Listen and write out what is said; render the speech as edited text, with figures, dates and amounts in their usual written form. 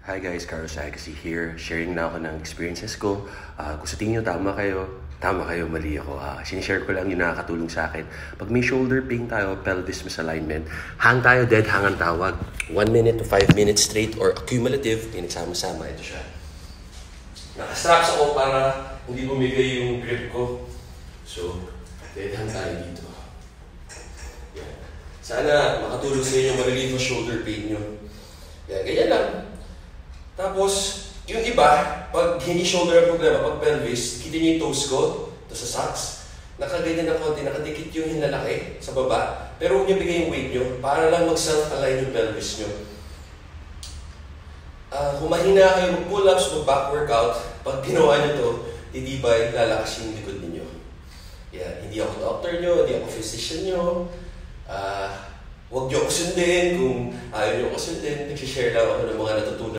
Hi guys, Carlos Agassi here. Sharing na ako ng experiences ko. Kung sa tingin nyo tama kayo, mali ako. Sinishare ko lang yung nakakatulong sa akin. Pag may shoulder pain tayo, pelvis misalignment, hang tayo, dead hang ang tawag. 1 minute to 5 minutes straight or accumulative, pinagsama-sama. Ito siya. Nakastraps ako para hindi bumigay yung grip ko. So, dead hang tayo dito. Yan. Sana makatulong sa inyo ma-relieve ang shoulder pain nyo. Yan, ganyan lang. Tapos, yung iba, pag hindi shoulder ang problema, pag pelvis, kita niyo yung toes ko, ito sa socks, nakaganyan na konti, nakadikit yung hinlalaki sa baba, pero huwag niyo bigay yung weight niyo, para lang mag-self-align yung pelvis niyo. Kung mahina kayo mag-pull-ups, mag-back workout, pag ginawa niyo to, titibay, lalakas yung likod ninyo. Yeah, hindi ako doctor niyo, hindi ako physician niyo. Huwag niyo ako sundin kung ayaw niyo ako sundin. Nagsishare lang ako ng mga natutunan